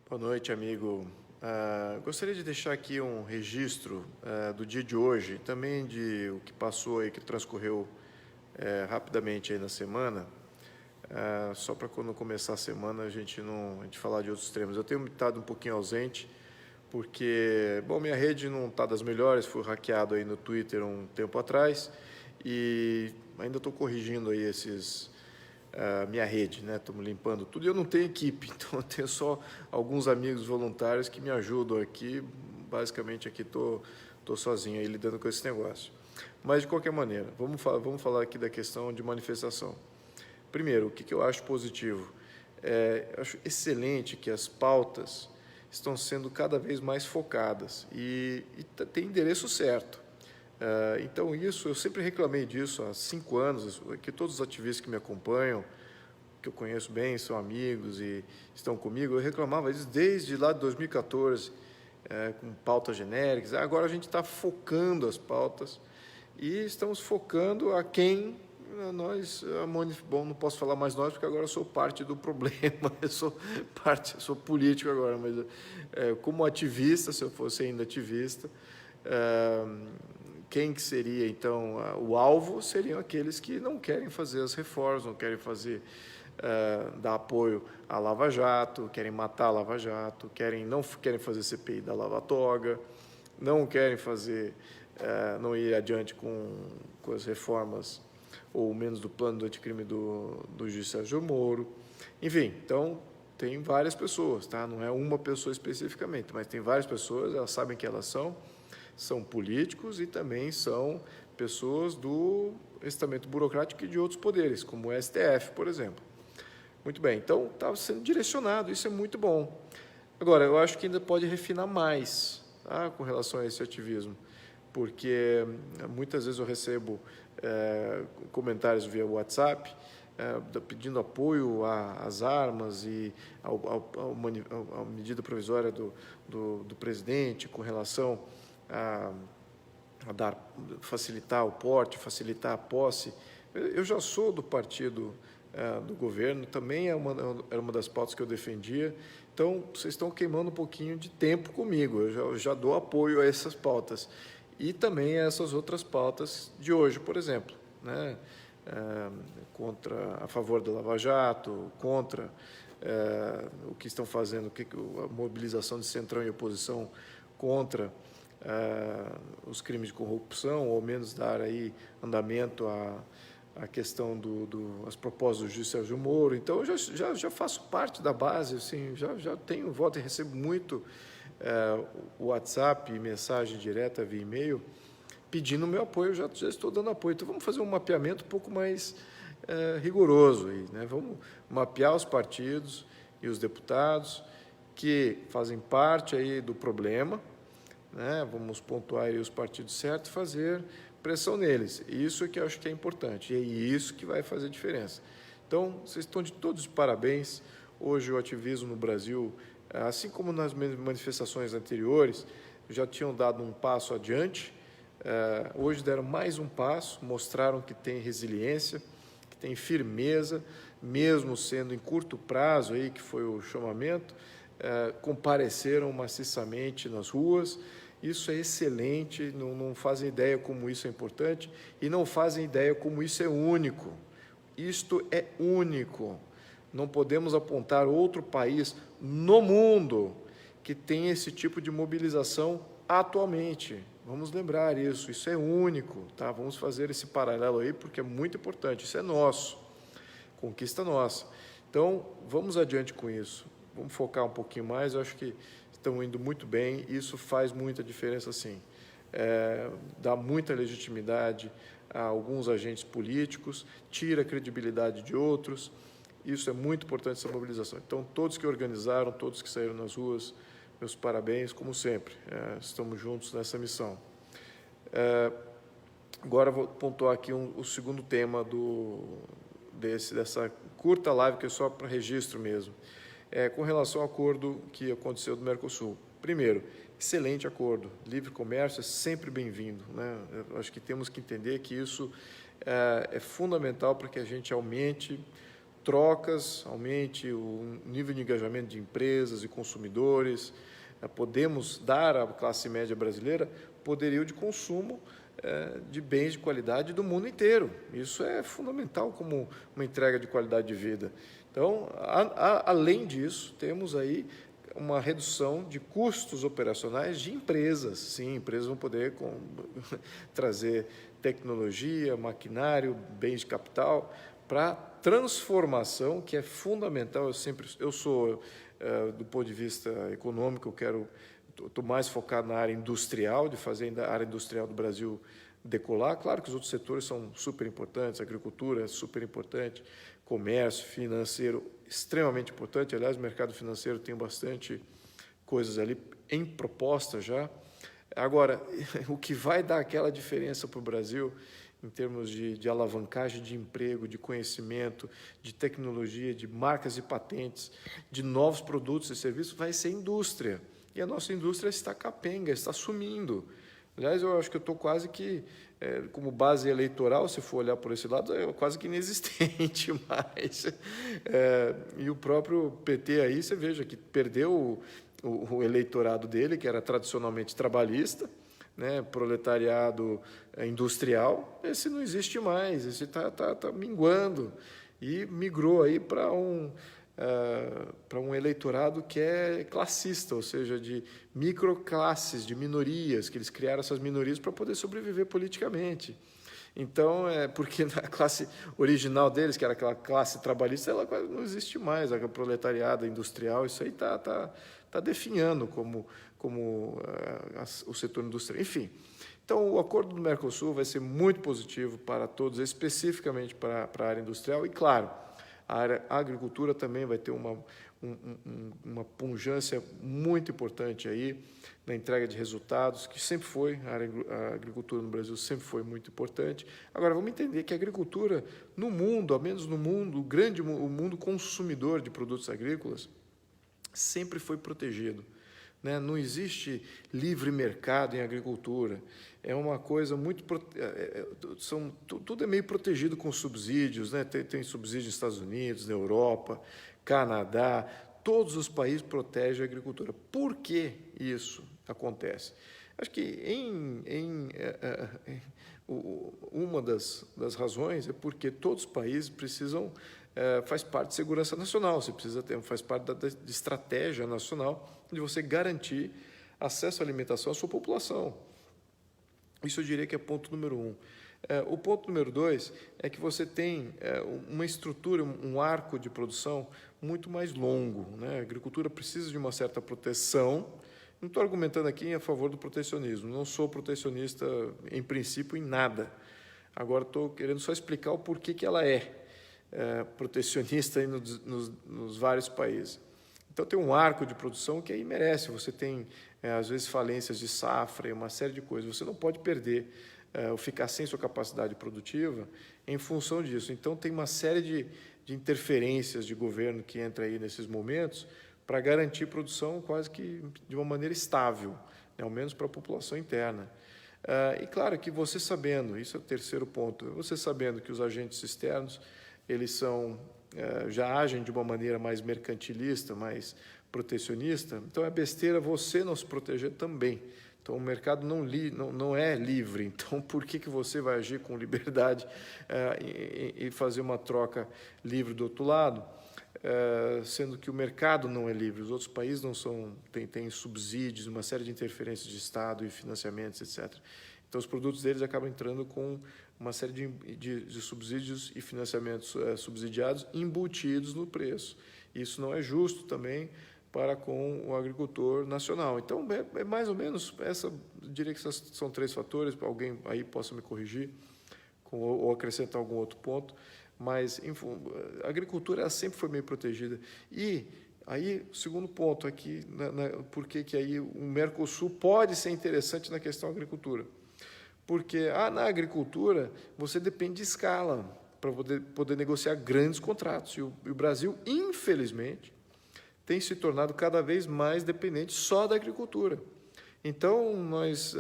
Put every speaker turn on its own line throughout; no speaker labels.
Boa noite, amigo. Gostaria de deixar aqui um registro do dia de hoje e também de o que passou aí, que transcorreu rapidamente aí na semana, só para quando começar a semana a gente falar de outros temas. Eu tenho estado um pouquinho ausente porque, bom, minha rede não está das melhores, fui hackeado aí no Twitter um tempo atrás e ainda estou corrigindo aí minha rede, né? Estamos limpando tudo e eu não tenho equipe, então eu tenho só alguns amigos voluntários que me ajudam aqui. Basicamente aqui estou sozinho aí lidando com esse negócio. Mas de qualquer maneira, vamos falar aqui da questão de manifestação. Primeiro, o que eu acho positivo? Eu acho excelente que as pautas estão sendo cada vez mais focadas e tem endereço certo. Então, isso, eu sempre reclamei disso há 5 anos, que todos os ativistas que me acompanham, que eu conheço bem, são amigos e estão comigo, eu reclamava disso desde lá de 2014, com pautas genéricas. Agora a gente está focando as pautas e estamos focando a quem nós, bom, não posso falar mais nós, porque agora eu sou parte do problema, eu sou político agora, mas como ativista, se eu fosse ainda ativista, quem que seria, então, o alvo seriam aqueles que não querem fazer as reformas, não querem dar apoio à Lava Jato, querem matar a Lava Jato, não querem fazer CPI da Lava Toga, não querem não ir adiante com as reformas, ou menos do plano do anticrime do juiz Sérgio Moro. Enfim, então, tem várias pessoas, tá? Não é uma pessoa especificamente, mas tem várias pessoas, elas sabem que elas são políticos e também são pessoas do estamento burocrático e de outros poderes, como o STF, por exemplo. Muito bem, então está sendo direcionado, isso é muito bom. Agora, eu acho que ainda pode refinar mais, tá, com relação a esse ativismo, porque muitas vezes eu recebo comentários via WhatsApp pedindo apoio às armas e à medida provisória do presidente com relação a facilitar o porte, facilitar a posse. Eu já sou do partido do governo, também era uma das pautas que eu defendia, então vocês estão queimando um pouquinho de tempo comigo, eu já dou apoio a essas pautas e também a essas outras pautas de hoje, por exemplo, né? A favor da Lava Jato, contra o que estão fazendo, a mobilização de centrão e oposição contra os crimes de corrupção, ou ao menos dar aí andamento à questão as propostas do juiz Sérgio Moro. Então, eu já faço parte da base, assim, já tenho voto e recebo muito WhatsApp, mensagem direta via e-mail, pedindo o meu apoio, já estou dando apoio. Então, vamos fazer um mapeamento um pouco mais rigoroso aí, né? Vamos mapear os partidos e os deputados que fazem parte aí do problema, né? Vamos pontuar aí os partidos certos e fazer pressão neles. Isso é que eu acho que é importante, e é isso que vai fazer diferença. Então, vocês estão de todos os parabéns. Hoje o ativismo no Brasil, assim como nas manifestações anteriores, já tinham dado um passo adiante, hoje deram mais um passo, mostraram que tem resiliência, que tem firmeza, mesmo sendo em curto prazo, aí, que foi o chamamento, compareceram maciçamente nas ruas. Isso é excelente, não fazem ideia como isso é importante e não fazem ideia como isso é único. Isto é único. Não podemos apontar outro país no mundo que tem esse tipo de mobilização atualmente. Vamos lembrar isso é único, tá? Vamos fazer esse paralelo aí porque é muito importante, isso é nosso, conquista nossa. Então, vamos adiante com isso, vamos focar um pouquinho mais, eu acho que estão indo muito bem, isso faz muita diferença sim, dá muita legitimidade a alguns agentes políticos, tira a credibilidade de outros, isso é muito importante, essa mobilização. Então, todos que organizaram, todos que saíram nas ruas, meus parabéns, como sempre, estamos juntos nessa missão. Agora vou pontuar aqui o segundo tema dessa curta live, que é só para registro mesmo, com relação ao acordo que aconteceu do Mercosul. Primeiro, excelente acordo, livre comércio é sempre bem-vindo, né? Eu acho que temos que entender que isso é fundamental para que a gente aumente trocas, aumente o nível de engajamento de empresas e consumidores. Podemos dar à classe média brasileira poderio de consumo de bens de qualidade do mundo inteiro. Isso é fundamental como uma entrega de qualidade de vida. Então, além disso, temos aí uma redução de custos operacionais de empresas. Sim, empresas vão poder trazer tecnologia, maquinário, bens de capital para transformação, que é fundamental. Eu sou, do ponto de vista econômico, estou mais focado na área industrial, de fazer a área industrial do Brasil decolar. Claro que os outros setores são super importantes, agricultura é super importante, comércio, financeiro, extremamente importante. Aliás, o mercado financeiro tem bastante coisas ali em proposta já. Agora, o que vai dar aquela diferença para o Brasil, em termos de alavancagem de emprego, de conhecimento, de tecnologia, de marcas e patentes, de novos produtos e serviços, vai ser a indústria. E a nossa indústria está capenga, está sumindo. Aliás, eu acho que eu estou quase que, como base eleitoral, se for olhar por esse lado, é quase que inexistente mais. E o próprio PT aí, você veja que perdeu o eleitorado dele, que era tradicionalmente trabalhista, né, proletariado industrial. Esse não existe mais, esse está minguando. E migrou aí para um eleitorado que é classista, ou seja, de microclasses, de minorias, que eles criaram essas minorias para poder sobreviver politicamente. Então, porque na classe original deles, que era aquela classe trabalhista, ela quase não existe mais, a proletariado industrial, isso aí está definhando como o setor industrial. Enfim, então o acordo do Mercosul vai ser muito positivo para todos, especificamente para a área industrial, e claro, a agricultura também vai ter uma pungência muito importante aí na entrega de resultados, que sempre foi, a agricultura no Brasil sempre foi muito importante. Agora, vamos entender que a agricultura no mundo, ao menos no mundo, o mundo consumidor de produtos agrícolas, sempre foi protegido. Né? Não existe livre mercado em agricultura. É uma coisa muito... tudo é meio protegido com subsídios. Né? Tem subsídio nos Estados Unidos, na Europa, Canadá. Todos os países protegem a agricultura. Por que isso acontece? Acho que uma das razões é porque todos os países precisam... faz parte de segurança nacional, faz parte da estratégia nacional de você garantir acesso à alimentação à sua população. Isso eu diria que é ponto número 1. O ponto número 2 é que você tem uma estrutura, um arco de produção muito mais longo. Né? A agricultura precisa de uma certa proteção. Não estou argumentando aqui a favor do protecionismo, não sou protecionista em princípio em nada. Agora estou querendo só explicar o porquê que ela é protecionista aí nos vários países. Então, tem um arco de produção que aí merece. Você tem, às vezes, falências de safra e uma série de coisas. Você não pode perder ou ficar sem sua capacidade produtiva em função disso. Então, tem uma série de interferências de governo que entra aí nesses momentos para garantir produção quase que de uma maneira estável, né, ao menos para a população interna. E, claro, que você sabendo, isso é o terceiro ponto, você sabendo que os agentes externos eles já agem de uma maneira mais mercantilista, mais protecionista, então é besteira você não se proteger também. Então, o mercado não é livre, então por que você vai agir com liberdade e fazer uma troca livre do outro lado, sendo que o mercado não é livre, os outros países não são, têm subsídios, uma série de interferências de Estado e financiamentos, etc. Então, os produtos deles acabam entrando com uma série de subsídios e financiamentos subsidiados embutidos no preço. Isso não é justo também para com o agricultor nacional. Então, é mais ou menos, eu diria que são 3 fatores, alguém aí possa me corrigir ou acrescentar algum outro ponto, mas a agricultura ela sempre foi meio protegida. E aí, o segundo ponto aqui, por que aí o Mercosul pode ser interessante na questão da agricultura? Porque na agricultura você depende de escala para poder negociar grandes contratos. E o Brasil, infelizmente, tem se tornado cada vez mais dependente só da agricultura. Então, nós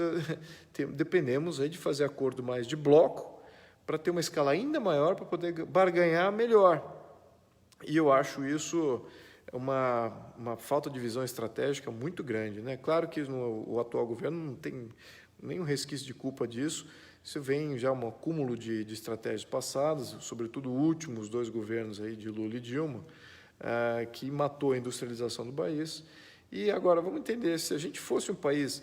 dependemos aí de fazer acordo mais de bloco para ter uma escala ainda maior para poder barganhar melhor. E eu acho isso uma falta de visão estratégica muito grande, né? Claro que o atual governo não tem nenhum resquício de culpa disso. Isso vem já um acúmulo de estratégias passadas, sobretudo os últimos 2 governos aí de Lula e Dilma, que matou a industrialização do país. E agora, vamos entender, se a gente fosse um país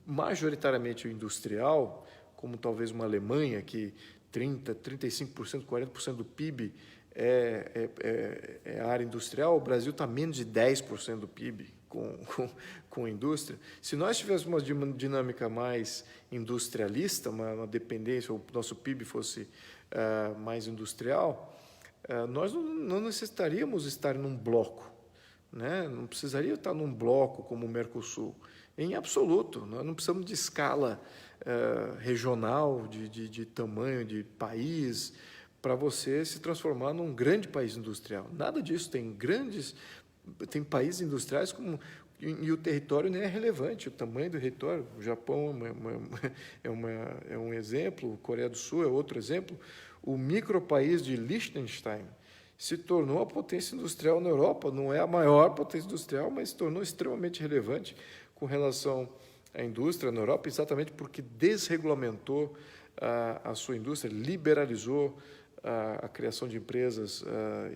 majoritariamente industrial, como talvez uma Alemanha, que 30%, 35%, 40% do PIB é área industrial, o Brasil está menos de 10% do PIB com a indústria. Se nós tivéssemos uma dinâmica mais industrialista, uma dependência, o nosso PIB fosse mais industrial, nós não necessitaríamos estar num bloco, né? Não precisaria estar num bloco como o Mercosul, em absoluto. Nós não precisamos de escala regional, de tamanho de país, para você se transformar num grande país industrial. Nada disso. Tem países industriais e o território nem é relevante, o tamanho do território. O Japão é um exemplo, a Coreia do Sul é outro exemplo. O micropaís de Liechtenstein se tornou a potência industrial na Europa. Não é a maior potência industrial, mas se tornou extremamente relevante com relação à indústria na Europa, exatamente porque desregulamentou a sua indústria, liberalizou a criação de empresas,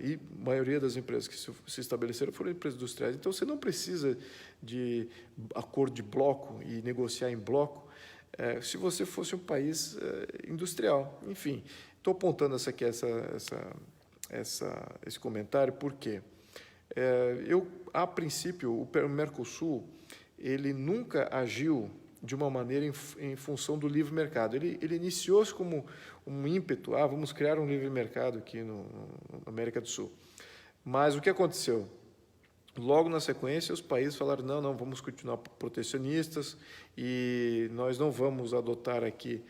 e a maioria das empresas que se estabeleceram foram empresas industriais. Então, você não precisa de acordo de bloco e negociar em bloco se você fosse um país industrial. Enfim, estou apontando esse comentário porque a princípio, o Mercosul ele nunca agiu de uma maneira em função do livre mercado. Ele iniciou-se como um ímpeto, vamos criar um livre mercado aqui na América do Sul. Mas o que aconteceu? Logo na sequência, os países falaram, não, vamos continuar protecionistas e nós não vamos adotar aqui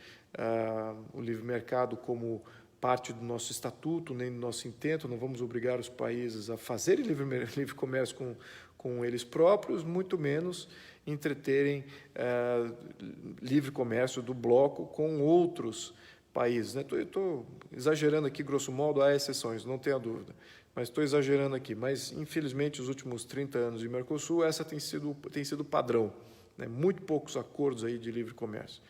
o livre mercado como parte do nosso estatuto, nem do nosso intento, não vamos obrigar os países a fazerem livre comércio com eles próprios, muito menos entreterem livre comércio do bloco com outros países. Né? Estou exagerando aqui, grosso modo, há exceções, não tenha dúvida, mas estou exagerando aqui. Mas, infelizmente, os últimos 30 anos de Mercosul, essa tem sido padrão, né? Muito poucos acordos aí de livre comércio.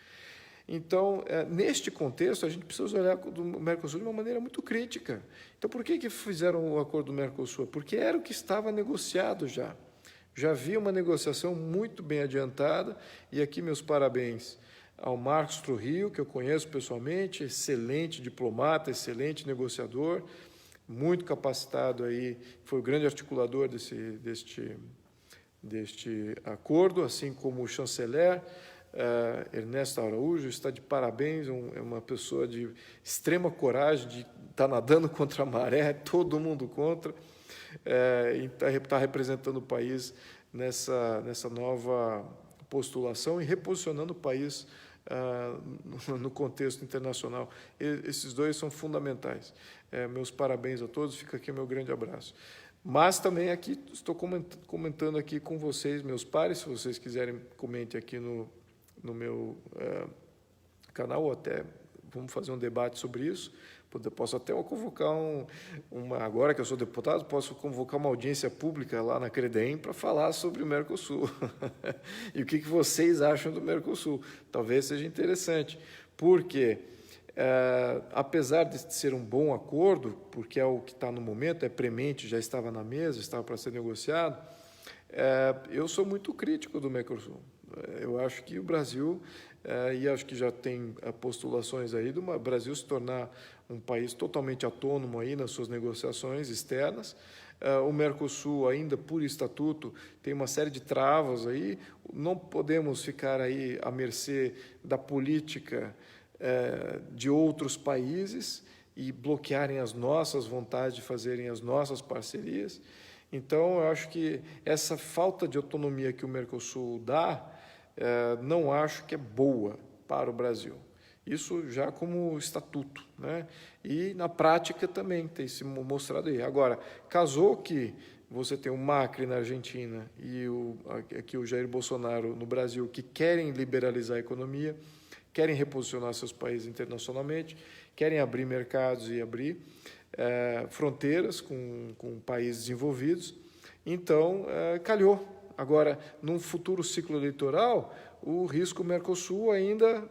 Então, neste contexto, a gente precisa olhar o Mercosul de uma maneira muito crítica. Então, por que fizeram o acordo do Mercosul? Porque era o que estava negociado já. Já havia uma negociação muito bem adiantada, e aqui meus parabéns ao Marcos Trujillo, que eu conheço pessoalmente, excelente diplomata, excelente negociador, muito capacitado aí, foi o grande articulador deste acordo, assim como o chanceler, Ernesto Araújo, está de parabéns, é uma pessoa de extrema coragem, de estar nadando contra a maré, todo mundo contra, e está representando o país nessa nova postulação e reposicionando o país no contexto internacional. Esses dois são fundamentais. Meus parabéns a todos, fica aqui meu grande abraço. Mas também aqui estou comentando aqui com vocês, meus pares, se vocês quiserem, comente aqui no meu canal, ou até vamos fazer um debate sobre isso. Posso até convocar agora que eu sou deputado, posso convocar uma audiência pública lá na CREDEM para falar sobre o Mercosul. E o que vocês acham do Mercosul? Talvez seja interessante, porque, apesar de ser um bom acordo, porque é o que está no momento, é premente, já estava na mesa, estava para ser negociado, eu sou muito crítico do Mercosul. Eu acho que o Brasil, e acho que já tem postulações aí do Brasil se tornar um país totalmente autônomo aí nas suas negociações externas. O Mercosul, ainda por estatuto, tem uma série de travas aí. Não podemos ficar aí à mercê da política de outros países e bloquearem as nossas vontades de fazerem as nossas parcerias. Então, eu acho que essa falta de autonomia que o Mercosul dá, não acho que é boa para o Brasil. Isso já como estatuto, né? E na prática também tem se mostrado aí. Agora, casou que você tem o Macri na Argentina e aqui o Jair Bolsonaro no Brasil, que querem liberalizar a economia, querem reposicionar seus países internacionalmente, querem abrir mercados e abrir. fronteiras com países desenvolvidos. Então, calhou. Agora, num futuro ciclo eleitoral, o risco Mercosul ainda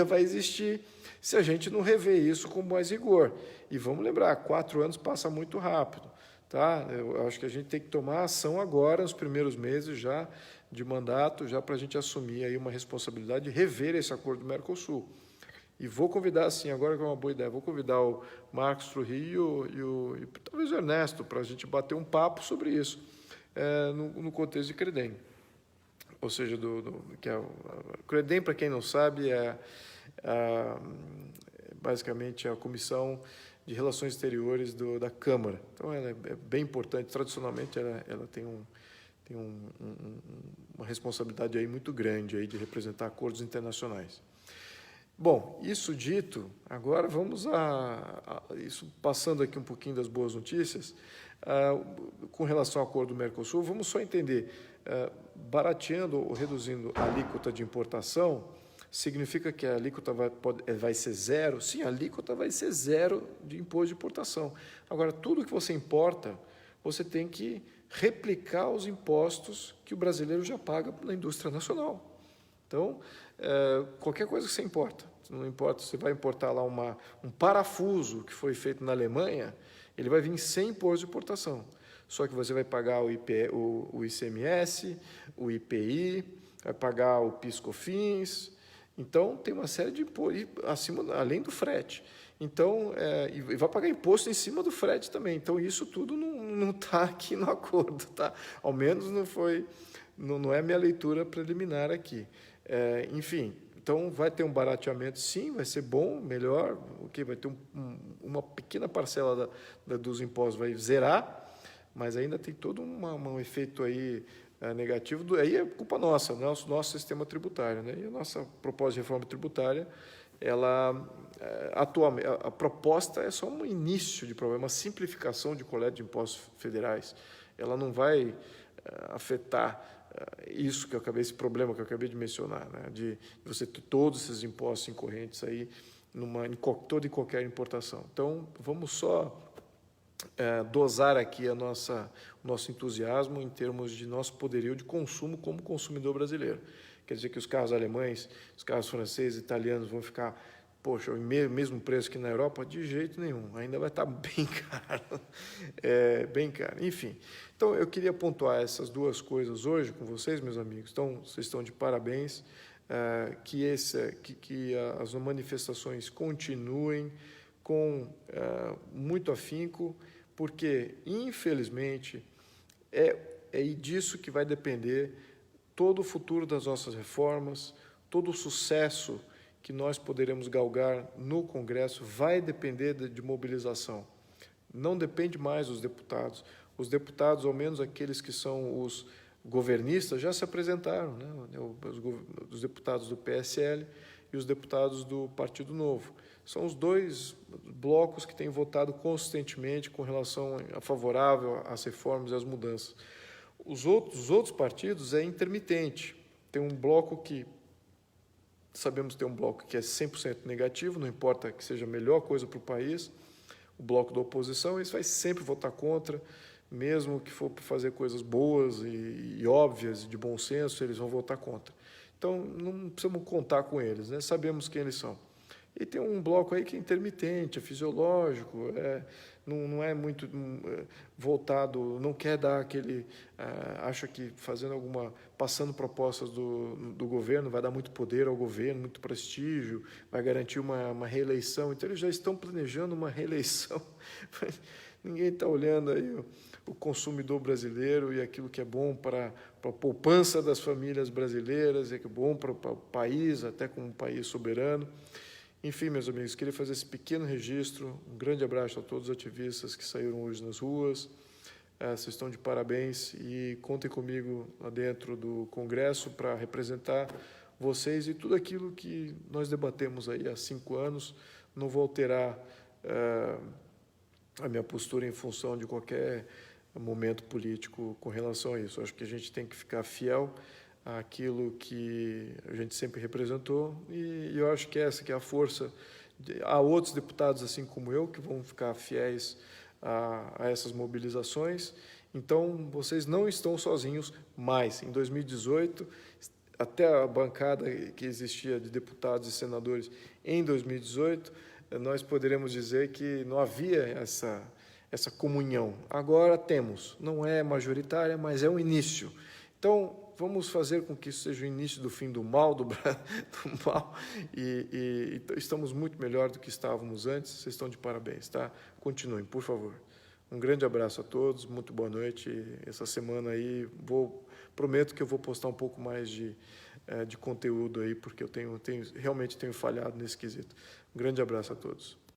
vai existir se a gente não rever isso com mais rigor. E vamos lembrar, 4 anos passa muito rápido. Tá? Eu acho que a gente tem que tomar ação agora, nos primeiros meses já de mandato, já para a gente assumir aí uma responsabilidade de rever esse acordo do Mercosul. E vou convidar, assim, agora que é uma boa ideia, vou convidar o Marcos Trujillo e talvez o Ernesto para a gente bater um papo sobre isso, no contexto de Credem. Ou seja, Credem, para quem não sabe, basicamente a Comissão de Relações Exteriores da Câmara. Então, ela é bem importante. Tradicionalmente, ela tem uma responsabilidade aí muito grande aí de representar acordos internacionais. Bom, isso dito, agora vamos isso passando aqui um pouquinho das boas notícias, com relação ao acordo do Mercosul, vamos só entender, barateando ou reduzindo a alíquota de importação, significa que a alíquota vai ser zero? Sim, a alíquota vai ser zero de imposto de importação. Agora, tudo que você importa, você tem que replicar os impostos que o brasileiro já paga na indústria nacional. Então, qualquer coisa que você importa, não importa, você vai importar lá um parafuso que foi feito na Alemanha, ele vai vir sem imposto de importação. Só que você vai pagar o ICMS, o IPI, vai pagar o PIS/COFINS. Então, tem uma série de impostos, além do frete. Então, e vai pagar imposto em cima do frete também. Então, isso tudo não está aqui no acordo, tá? Ao menos não é minha leitura preliminar aqui. Enfim, então vai ter um barateamento, sim, vai ser bom, melhor, vai ter uma pequena parcela dos impostos, vai zerar, mas ainda tem todo um efeito aí negativo, aí é culpa nossa, nosso sistema tributário, né? E a nossa proposta de reforma tributária, atualmente, a proposta é só um início de problema, uma simplificação de coleta de impostos federais. Ela não vai afetar esse problema que eu acabei de mencionar, né? De você ter todos esses impostos incorrentes aí toda e qualquer importação. Então, vamos só dosar aqui o nosso entusiasmo em termos de nosso poderio de consumo como consumidor brasileiro. Quer dizer que os carros alemães, os carros franceses, italianos vão ficar, poxa, o mesmo preço que na Europa? De jeito nenhum, ainda vai estar bem caro, bem caro. Enfim, então eu queria pontuar essas duas coisas hoje com vocês, meus amigos. Então, vocês estão de parabéns, que as manifestações continuem com muito afinco, porque, infelizmente, é disso que vai depender todo o futuro das nossas reformas, todo o sucesso que nós poderemos galgar no Congresso vai depender de mobilização. Não depende mais dos deputados. Os deputados, ao menos aqueles que são os governistas, já se apresentaram, né? Os deputados do PSL e os deputados do Partido Novo. São os dois blocos que têm votado consistentemente com relação a favorável às reformas e às mudanças. Os outros partidos é intermitente. Tem um bloco que, sabemos ter um bloco que é 100% negativo, não importa que seja a melhor coisa para o país, o bloco da oposição, esse vai sempre votar contra, mesmo que for para fazer coisas boas e óbvias, de bom senso, eles vão votar contra. Então, não precisamos contar com eles, né? Sabemos quem eles são. E tem um bloco aí que é intermitente, é fisiológico, não é muito voltado, não quer dar aquele... acha que passando propostas do governo vai dar muito poder ao governo, muito prestígio, vai garantir uma reeleição. Então, eles já estão planejando uma reeleição. Ninguém está olhando aí o consumidor brasileiro e aquilo que é bom para a poupança das famílias brasileiras, é que é bom para o país, até como um país soberano. Enfim, meus amigos, queria fazer esse pequeno registro. Um grande abraço a todos os ativistas que saíram hoje nas ruas. Vocês estão de parabéns e contem comigo lá dentro do Congresso para representar vocês e tudo aquilo que nós debatemos aí há 5 anos. Não vou alterar a minha postura em função de qualquer momento político com relação a isso. Acho que a gente tem que ficar fiel àquilo que a gente sempre representou e eu acho que essa que é a força há outros deputados, assim como eu, que vão ficar fiéis a essas mobilizações. Então, vocês não estão sozinhos mais. Em 2018, até a bancada que existia de deputados e senadores em 2018, nós poderemos dizer que não havia essa comunhão. Agora temos, não é majoritária, mas é um início. Então, vamos fazer com que isso seja o início do fim do mal, do mal, e estamos muito melhor do que estávamos antes. Vocês estão de parabéns, tá? Continuem, por favor. Um grande abraço a todos, muito boa noite. Essa semana aí, prometo que eu vou postar um pouco mais de conteúdo aí, porque eu realmente tenho falhado nesse quesito. Um grande abraço a todos.